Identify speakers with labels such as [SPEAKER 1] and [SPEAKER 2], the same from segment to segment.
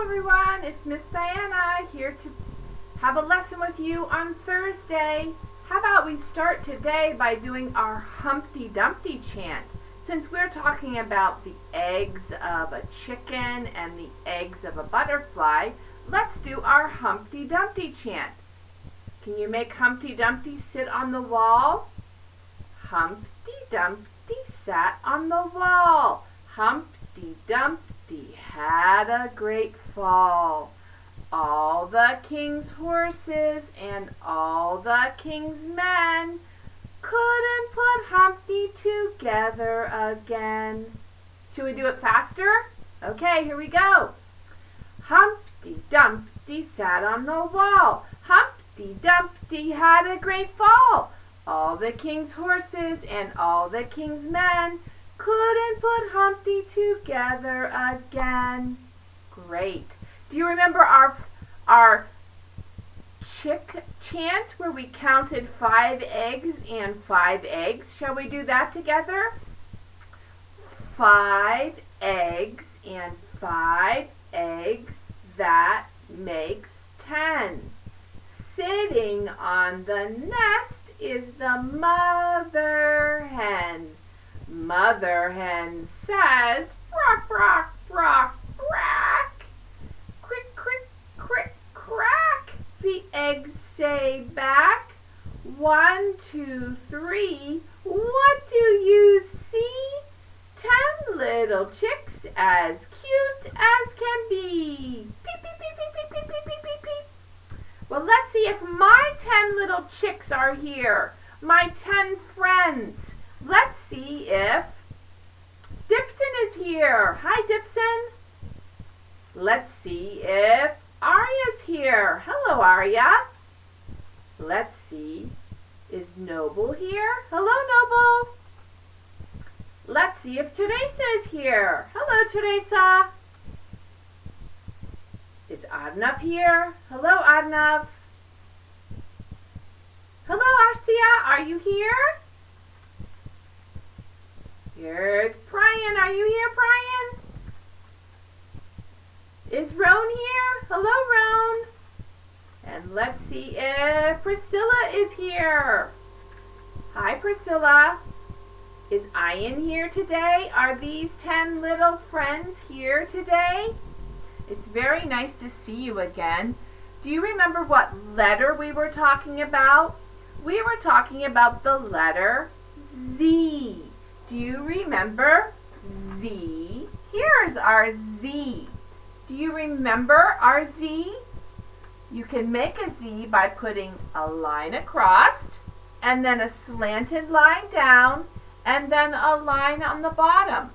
[SPEAKER 1] everyone, it's Miss Diana here to have a lesson with you on Thursday. How about we start today by doing our Humpty Dumpty chant? Since we're talking about the eggs of a chicken and the eggs of a butterfly, let's do our Humpty Dumpty chant. Can you make Humpty Dumpty sit on the wall? Humpty Dumpty sat on the wall. Humpty Dumpty had a great fall. All the king's horses and all the king's men couldn't put Humpty together again. Should we do it faster? Okay, here we go. Humpty Dumpty sat on the wall. Humpty Dumpty had a great fall. All the king's horses and all the king's men couldn't put Humpty together again. Great. Do you remember our chick chant where we counted 5 eggs and 5 eggs? Shall we do that together? 5 eggs and 5 eggs, that makes 10. Sitting on the nest is the mother hen. Mother hen says, "Brock, brock, brock, brack." Crick, crick, crick, crack. The eggs say back. 1, 2, 3. What do you see? 10 little chicks as cute as can be. Peep, peep, peep, peep, peep, peep, peep, peep, peep, peep. Well, let's see if my 10 little chicks are here. My 10 friends. Let's see if Dipson is here. Hi, Dipson. Let's see if Arya's here. Hello, Arya. Let's see, is Noble here? Hello, Noble. Let's see if Teresa is here. Hello, Teresa. Is Adnav here? Hello, Adnav. Hello, Arcia. Are you here? Here's Brian. Are you here, Brian? Is Roan here? Hello, Roan. And let's see if Priscilla is here. Hi, Priscilla. Is Ian here today? Are these 10 little friends here today? It's very nice to see you again. Do you remember what letter we were talking about? We were talking about the letter Z. Do you remember Z? Here's our Z. Do you remember our Z? You can make a Z by putting a line across, and then a slanted line down, and then a line on the bottom.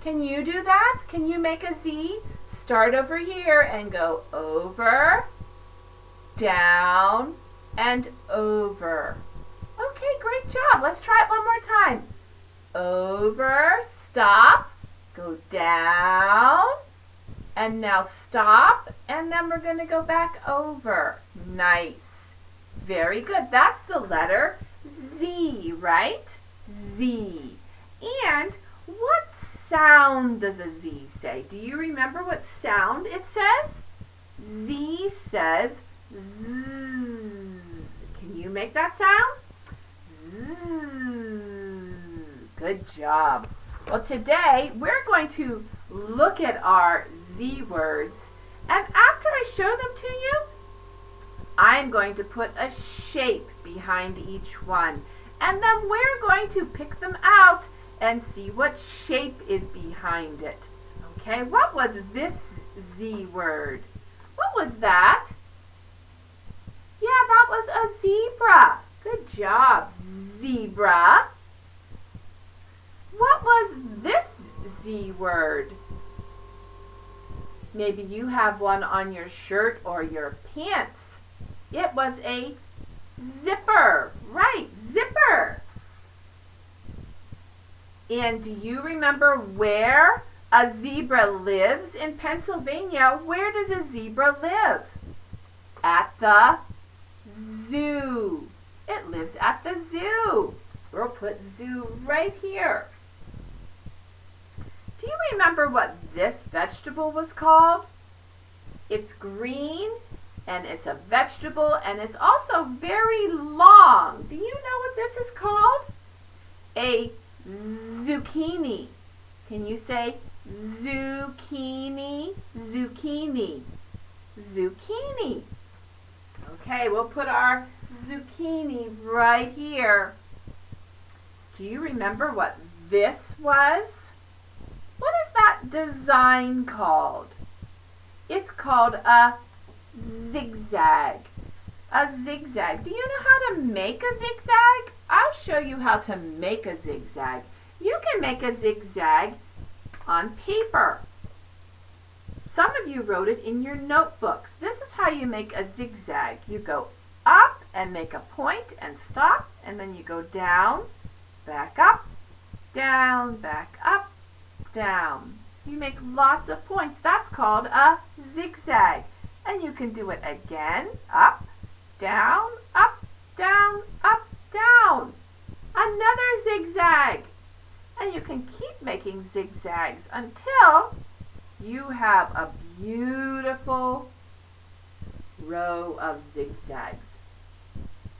[SPEAKER 1] Can you do that? Can you make a Z? Start over here and go over, down, and over. Okay, great job. Let's try it one more time. Over, stop, go down, and now stop, and then we're going to go back over. Nice. Very good. That's the letter Z, right? Z. And what sound does a Z say? Do you remember what sound it says? Z says Z. Can you make that sound? Z. Good job. Well, today we're going to look at our Z words, and after I show them to you, I'm going to put a shape behind each one, and then we're going to pick them out and see what shape is behind it. Okay, what was this Z word? What was that? Yeah, that was a zebra. Good job, zebra. What was this Z word? Maybe you have one on your shirt or your pants. It was a zipper. Right, zipper. And do you remember where a zebra lives in Pennsylvania? Where does a zebra live? At the zoo. It lives at the zoo. We'll put zoo right here. Do you remember what this vegetable was called? It's green, and it's a vegetable, and it's also very long. Do you know what this is called? A zucchini. Can you say zucchini? Zucchini. Zucchini. Okay, we'll put our zucchini right here. Do you remember what this was? What is that design called? It's called a zigzag. A zigzag. Do you know how to make a zigzag? I'll show you how to make a zigzag. You can make a zigzag on paper. Some of you wrote it in your notebooks. This is how you make a zigzag. You go up and make a point and stop, and then you go down, back up, down, down. You make lots of points. That's called a zigzag. And you can do it again, up, down, down. Another zigzag. And you can keep making zigzags until you have a beautiful row of zigzags.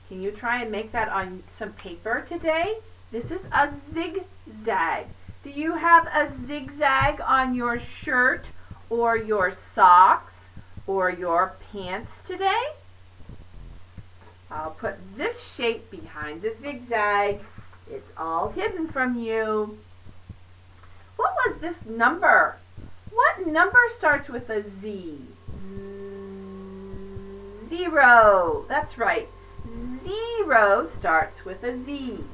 [SPEAKER 1] Can you try and make that on some paper today? This is a zigzag. Do you have a zigzag on your shirt or your socks or your pants today? I'll put this shape behind the zigzag. It's all hidden from you. What was this number? What number starts with a Z? 0. That's right. 0 starts with a Z.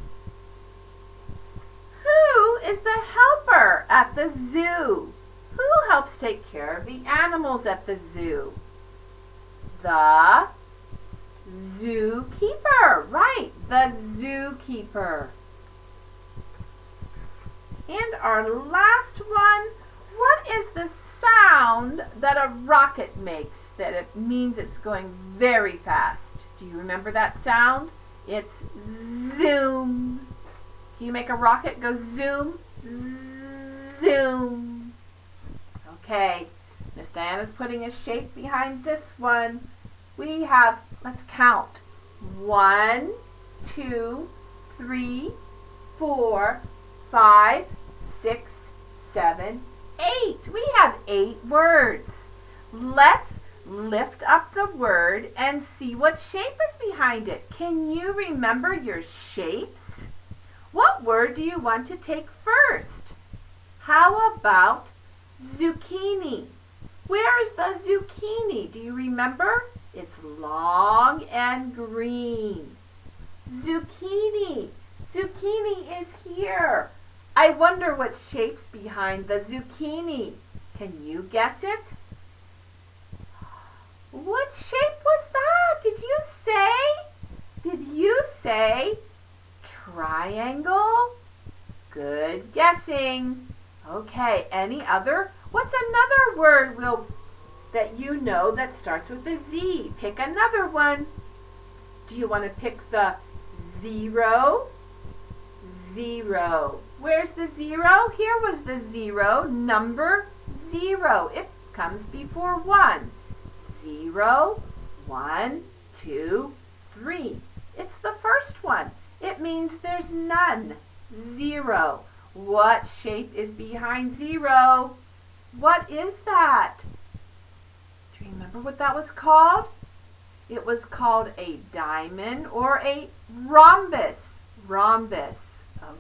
[SPEAKER 1] Who is the helper at the zoo? Who helps take care of the animals at the zoo? The zookeeper. Right, the zookeeper. And our last one, what is the sound that a rocket makes that it means it's going very fast? Do you remember that sound? It's zoom. Can you make a rocket go zoom? Zoom. Okay, Miss Diana's putting a shape behind this one. We have, let's count. 1, 2, 3, 4, 5, 6, 7, 8. We have 8 words. Let's lift up the word and see what shape is behind it. Can you remember your shapes? What word do you want to take first? How about zucchini? Where is the zucchini? Do you remember? It's long and green. Zucchini. Zucchini is here. I wonder what shape's behind the zucchini. Can you guess it? What shape was that? Did you say triangle? Good guessing. Okay, any other? What's another word that you know that starts with a Z? Pick another one. Do you want to pick the 0? 0. Where's the 0? Here was the 0, number 0. It comes before 1. 0, 1, 2, 3. It's the first one. It means there's none. 0. What shape is behind 0? What is that? Do you remember what that was called? It was called a diamond or a rhombus. Rhombus.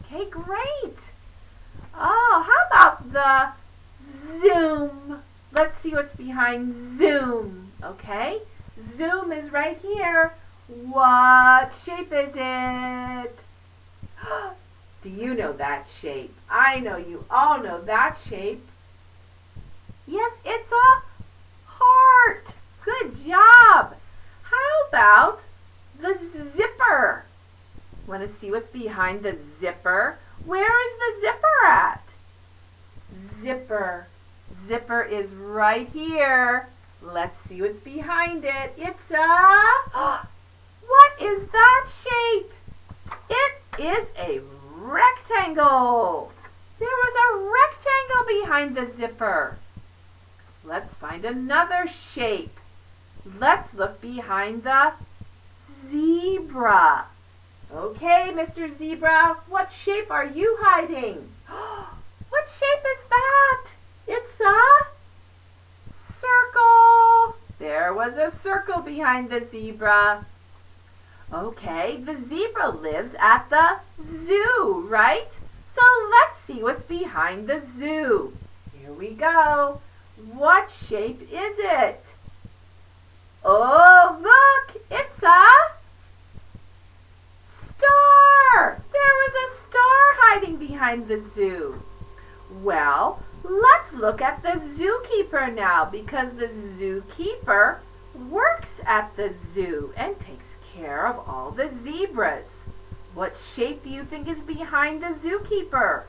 [SPEAKER 1] Okay, great. Oh, how about the zoom? Let's see what's behind zoom. Okay, zoom is right here. What shape is it? Do you know that shape? I know you all know that shape. Yes, it's a heart. Good job. How about the zipper? Want to see what's behind the zipper? Where is the zipper at? Zipper. Zipper is right here. Let's see what's behind it. It's a... What is that shape? It is a rectangle. There was a rectangle behind the zipper. Let's find another shape. Let's look behind the zebra. Okay, Mr. Zebra, what shape are you hiding? What shape is that? It's a circle. There was a circle behind the zebra. Okay, the zebra lives at the zoo, right? So let's see what's behind the zoo. Here we go. What shape is it? Oh, look, it's a star. There was a star hiding behind the zoo. Well, let's look at the zookeeper now, because the zookeeper works at the zoo and takes care of all the zebras. What shape do you think is behind the zookeeper?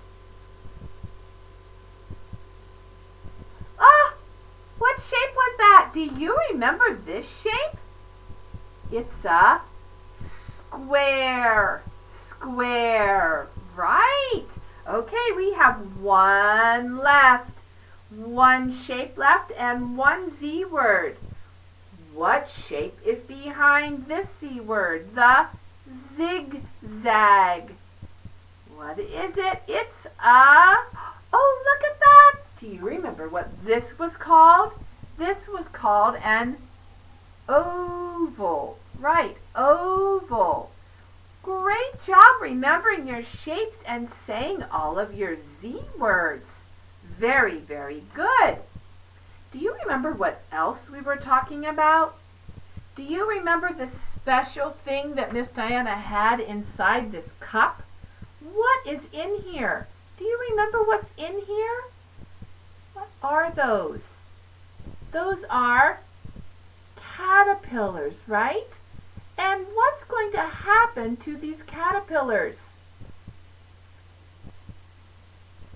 [SPEAKER 1] Ah, what shape was that? Do you remember this shape? It's a square. Square, right? Okay, we have one left. One shape left and one Z word. What shape is behind this Z word? The zigzag. What is it? It's a... Oh, look at that! Do you remember what this was called? This was called an oval. Right, oval. Great job remembering your shapes and saying all of your Z words. Very, very good. Do you remember what else we were talking about? Do you remember the special thing that Miss Diana had inside this cup? What is in here? Do you remember what's in here? What are those? Those are caterpillars, right? And what's going to happen to these caterpillars?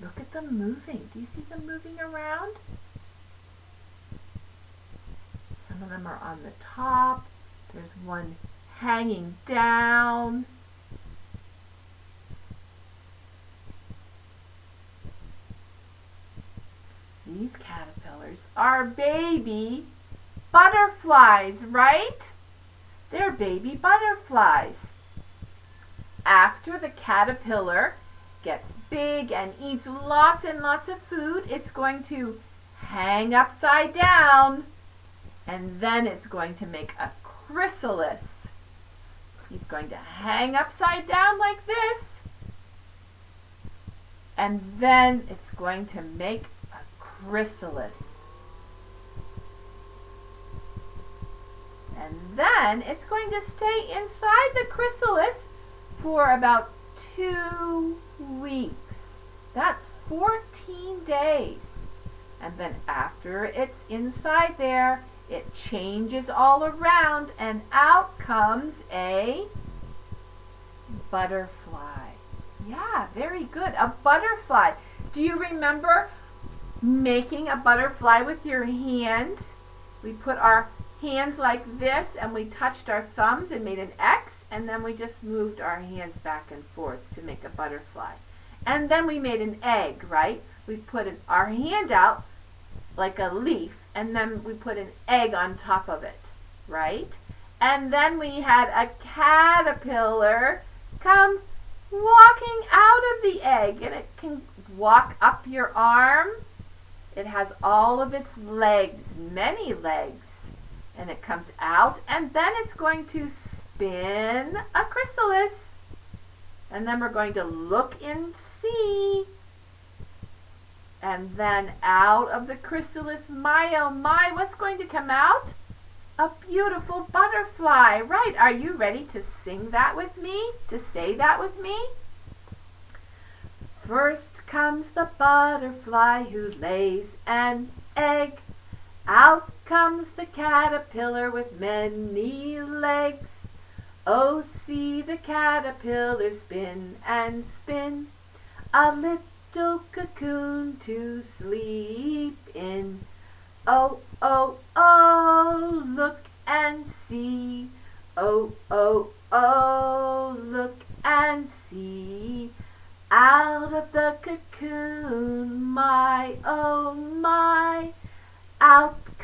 [SPEAKER 1] Look at them moving. Do you see them moving around? Some of them are on the top. There's one hanging down. These caterpillars are baby butterflies, right? They're baby butterflies. After the caterpillar gets big and eats lots and lots of food, it's going to hang upside down, and then it's going to make a chrysalis. He's going to hang upside down like this, and then it's going to make a chrysalis. And then it's going to stay inside the chrysalis for about 2 weeks. That's 14 days. And then after it's inside there, it changes all around and out comes a butterfly. Yeah, very good. A butterfly. Do you remember making a butterfly with your hands? We put our hands like this and we touched our thumbs and made an X, and then we just moved our hands back and forth to make a butterfly. And then we made an egg, right? We put our hand out like a leaf, and then we put an egg on top of it, right? And then we had a caterpillar come walking out of the egg, and it can walk up your arm. It has all of its legs, many legs, and it comes out, and then it's going to spin a chrysalis, and then we're going to look and see. And then out of the chrysalis, my oh my, what's going to come out? A beautiful butterfly. Right, are you ready to sing that with me? To say that with me? First comes the butterfly who lays an egg. Out comes the caterpillar with many legs. Oh, see the caterpillar spin and spin, a little cocoon to sleep in. Oh, oh, oh, look and see. Oh, oh, oh, look and see. Out of the cocoon, my, oh my. Out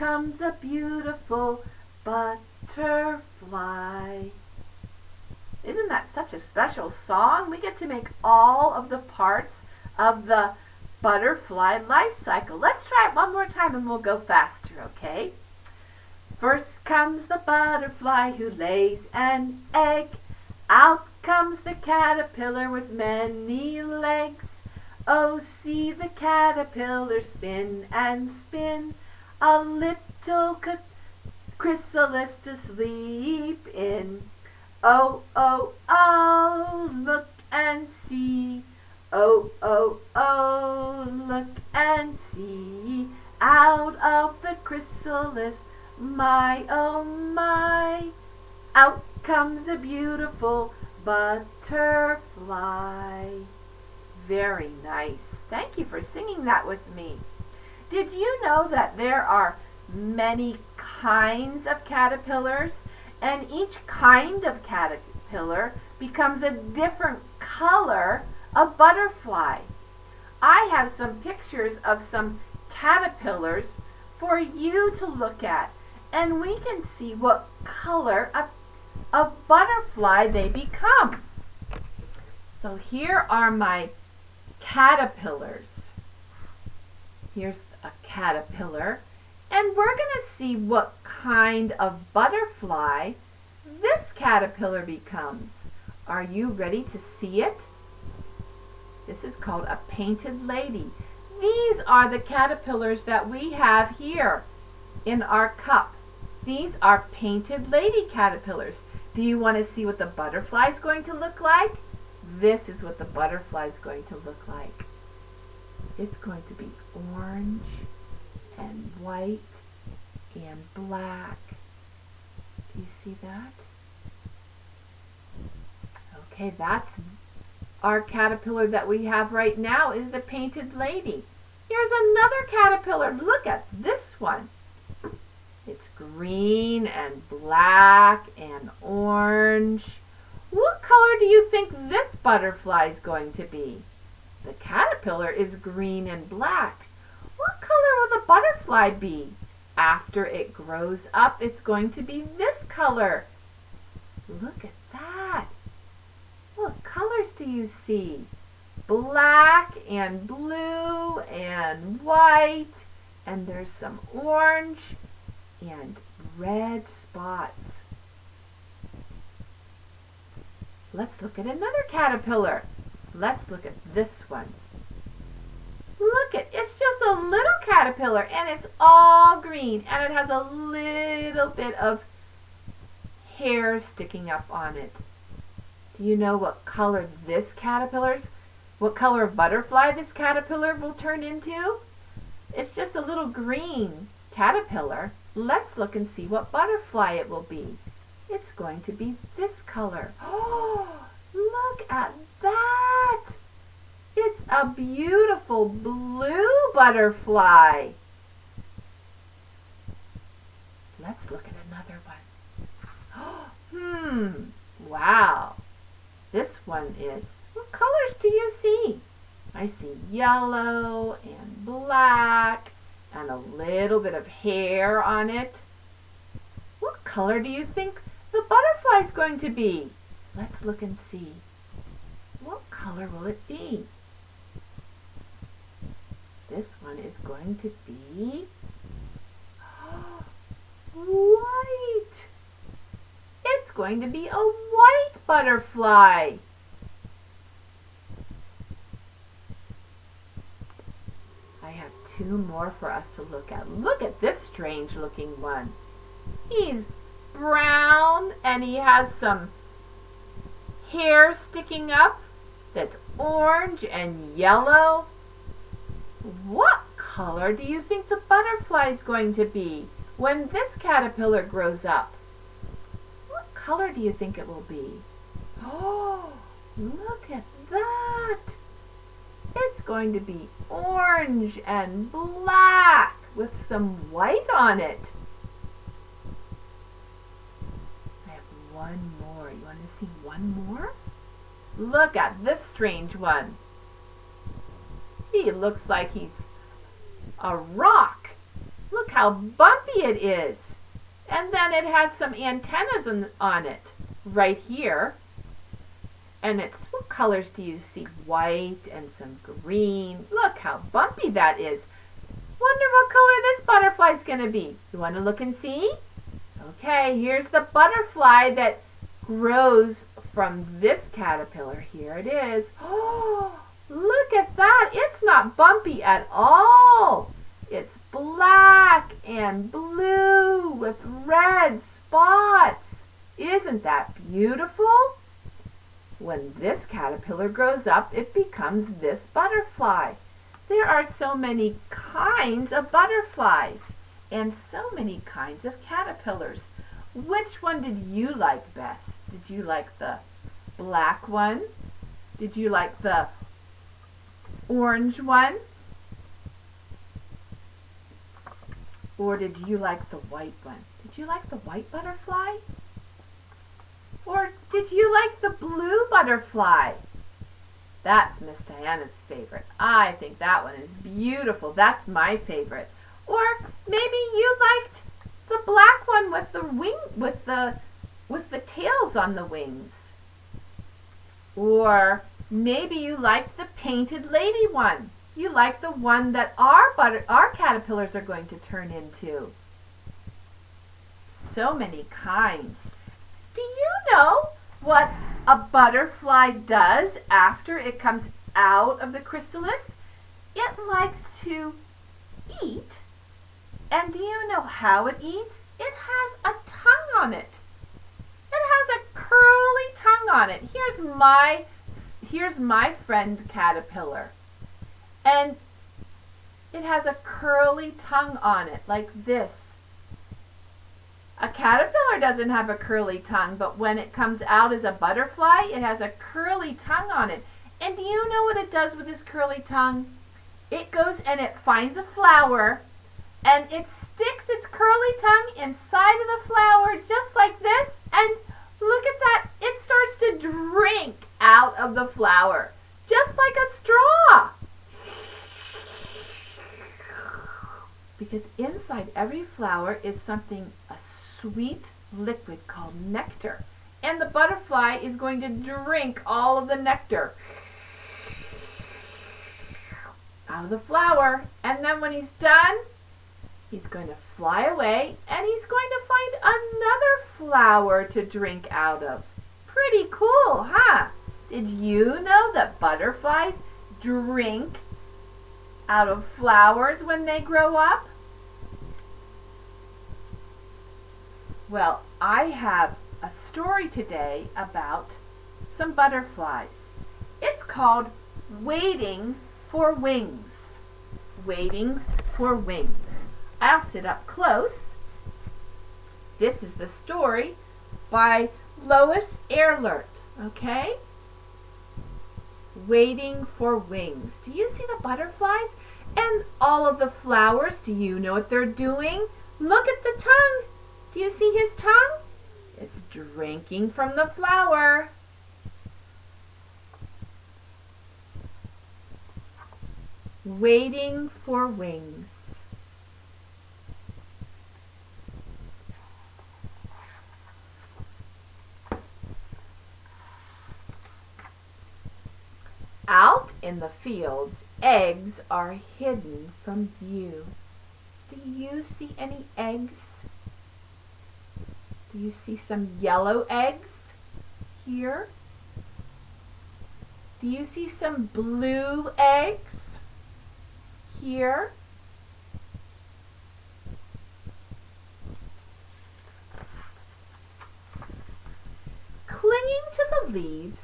[SPEAKER 1] comes a beautiful butterfly. Isn't that such a special song? We get to make all of the parts of the butterfly life cycle. Let's try it one more time and we'll go faster, okay? First comes the butterfly who lays an egg. Out comes the caterpillar with many legs. Oh, see the caterpillar spin and spin, a little chrysalis to sleep in. Oh, oh, oh, look and see. Oh, oh, oh, look and see. Out of the chrysalis, my, oh my. Out comes the beautiful butterfly. Very nice. Thank you for singing that with me. Did you know that there are many kinds of caterpillars, and each kind of caterpillar becomes a different color of butterfly? I have some pictures of some caterpillars for you to look at, and we can see what color of butterfly they become. So here are my caterpillars. Here's a caterpillar, and we're going to see what kind of butterfly this caterpillar becomes. Are you ready to see it? This is called a painted lady. These are the caterpillars that we have here in our cup. These are painted lady caterpillars. Do you want to see what the butterfly is going to look like? This is what the butterfly is going to look like. It's going to be orange and white and black. Do you see that? Okay, that's our caterpillar that we have right now is the painted lady. Here's another caterpillar. Look at this one. It's green and black and orange. What color do you think this butterfly is going to be? The caterpillar is green and black. What color will the butterfly be? After it grows up, it's going to be this color. Look at that. What colors do you see? Black and blue and white, and there's some orange and red spots. Let's look at another caterpillar. Let's look at this one. Look at, it's just a little caterpillar and it's all green and it has a little bit of hair sticking up on it. Do you know what color this what color of butterfly this caterpillar will turn into? It's just a little green caterpillar. Let's look and see what butterfly it will be. It's going to be this color. Oh, look at that! It's a beautiful blue butterfly. Let's look at another one. Wow. This one is, what colors do you see? I see yellow and black and a little bit of hair on it. What color do you think the butterfly is going to be? Let's look and see. What color will it be? This one is going to be white. It's going to be a white butterfly. I have two more for us to look at. Look at this strange looking one. He's brown and he has some hair sticking up that's orange and yellow. What color do you think the butterfly is going to be when this caterpillar grows up? What color do you think it will be? Oh, look at that! It's going to be orange and black with some white on it. I have one more. You want to see one more? Look at this strange one. He looks like he's a rock. Look how bumpy it is. And then it has some antennas on it right here. And what colors do you see? White and some green. Look how bumpy that is. Wonder what color this butterfly is going to be. You want to look and see? Okay, here's the butterfly that grows from this caterpillar. Here it is. Oh, look at that. It's not bumpy at all. It's black and blue with red spots. Isn't that beautiful? When this caterpillar grows up, it becomes this butterfly. There are so many kinds of butterflies and so many kinds of caterpillars. Which one did you like best? Did you like the black one? Did you like the orange one? Or did you like the white one? Did you like the white butterfly? Or did you like the blue butterfly? That's Miss Diana's favorite. I think that one is beautiful. That's my favorite. Or maybe you liked the black one with the with the tails on the wings. Or maybe you liked the painted lady one. You like the one that our caterpillars are going to turn into. So many kinds. Do you know what a butterfly does after it comes out of the chrysalis? It likes to eat. And do you know how it eats? It has a tongue on it. It has a curly tongue on it. Here's my friend caterpillar. And it has a curly tongue on it, like this. A caterpillar doesn't have a curly tongue, but when it comes out as a butterfly, it has a curly tongue on it. And do you know what it does with its curly tongue? It goes and it finds a flower, and it sticks its curly tongue inside of the flower just like this, and look at that, it starts to drink out of the flower, just like a straw. Because inside every flower is a sweet liquid called nectar. And the butterfly is going to drink all of the nectar out of the flower. And then when he's done, he's going to fly away and he's going to find another flower to drink out of. Pretty cool, huh? Did you know that butterflies drink out of flowers when they grow up? Well, I have a story today about some butterflies. It's called Waiting for Wings. Waiting for Wings. I'll sit up close. This is the story by Lois Ehrlert, okay? Waiting for Wings. Do you see the butterflies and all of the flowers? Do you know what they're doing? Look at the tongue. Do you see his tongue? It's drinking from the flower. Waiting for wings. Out in the fields, eggs are hidden from view. Do you see any eggs? Do you see some yellow eggs here? Do you see some blue eggs here? Clinging to the leaves,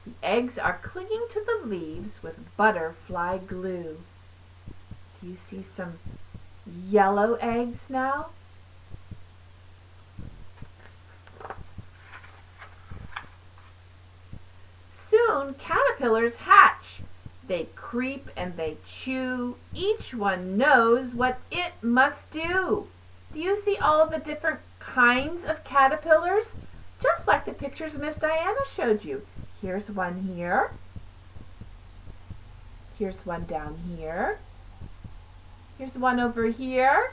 [SPEAKER 1] the eggs are clinging to the leaves with butterfly glue. Do you see some yellow eggs now? Soon caterpillars hatch. They creep and they chew. Each one knows what it must do. Do you see all of the different kinds of caterpillars? Just like the pictures Miss Diana showed you. Here's one here. Here's one down here. Here's one over here.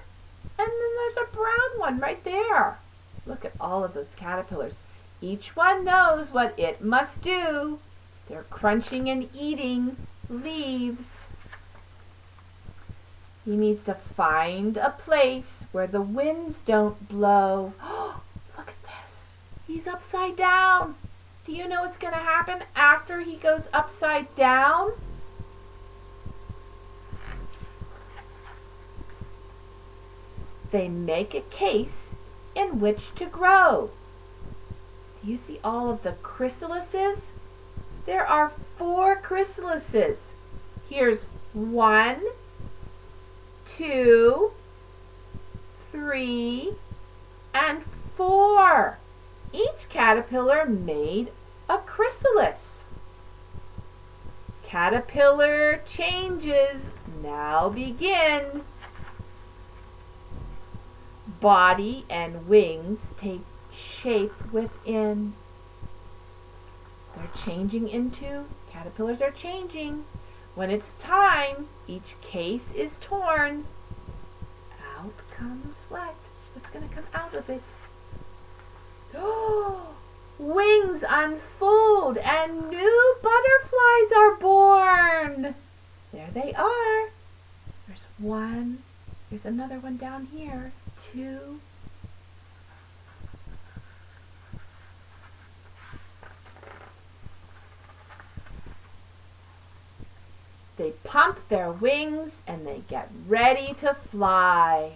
[SPEAKER 1] And then there's a brown one right there. Look at all of those caterpillars. Each one knows what it must do. They're crunching and eating leaves. He needs to find a place where the winds don't blow. Oh, look at this. He's upside down. Do you know what's going to happen after he goes upside down? They make a case in which to grow. Do you see all of the chrysalises? There are 4 chrysalises. Here's 1, 2, 3, and 4. Each caterpillar made a chrysalis. Caterpillar changes now begin. Body and wings take shape within. They're changing into, caterpillars are changing. When it's time, each case is torn. Out comes what? What's going to come out of it? Oh, wings unfold and new butterflies are born. There they are. There's 1. There's another one down here. 2. They pump their wings and they get ready to fly.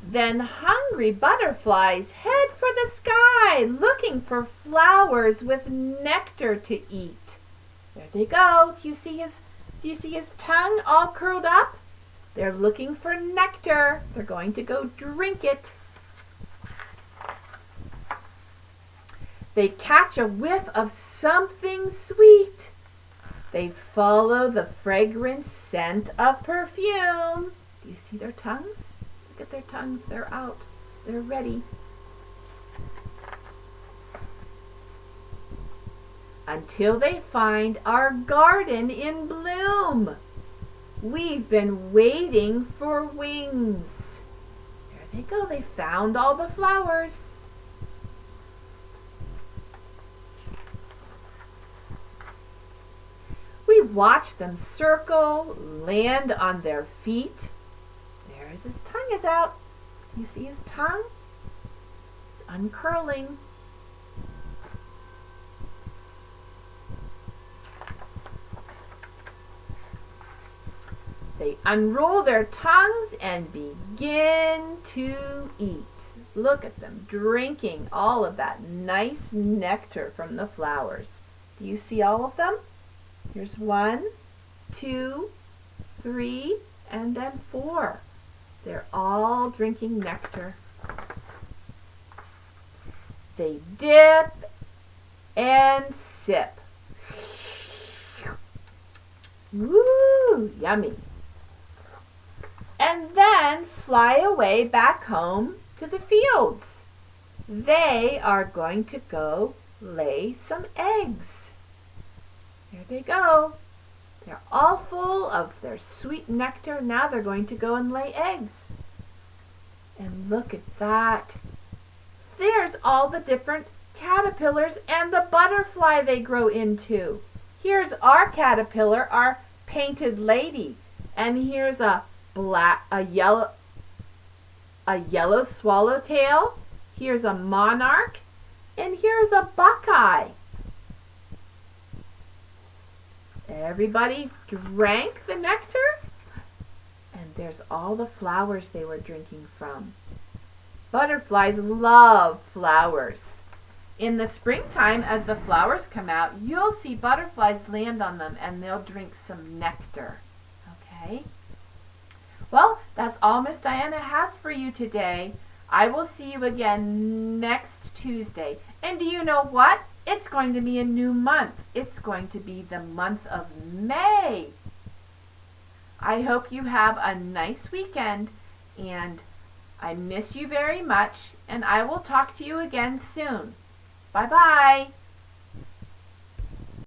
[SPEAKER 1] Then hungry butterflies head for the sky, looking for flowers with nectar to eat. There they go. Do you see his tongue all curled up? They're looking for nectar. They're going to go drink it. They catch a whiff of something sweet. They follow the fragrant scent of perfume. Do you see their tongues? Look at their tongues. They're out. They're ready. Until they find our garden in bloom. We've been waiting for wings. There they go. They found all the flowers. We watch them circle, land on their feet. There's his tongue is out. You see his tongue? It's uncurling. They unroll their tongues and begin to eat. Look at them drinking all of that nice nectar from the flowers. Do you see all of them? Here's 1, 2, 3, and then 4. They're all drinking nectar. They dip and sip. Woo, yummy. And then fly away back home to the fields. They are going to go lay some eggs. There they go. They're all full of their sweet nectar. Now they're going to go and lay eggs. And look at that. There's all the different caterpillars and the butterfly they grow into. Here's our caterpillar, our painted lady. And here's a yellow swallowtail. Here's a monarch. And here's a buckeye. Everybody drank the nectar, and there's all the flowers they were drinking from. Butterflies love flowers. In the springtime, as the flowers come out, you'll see butterflies land on them, and they'll drink some nectar. Okay? Well, that's all Miss Diana has for you today. I will see you again next Tuesday. And do you know what? It's going to be a new month. It's going to be the month of May. I hope you have a nice weekend, and I miss you very much, and I will talk to you again soon. Bye-bye.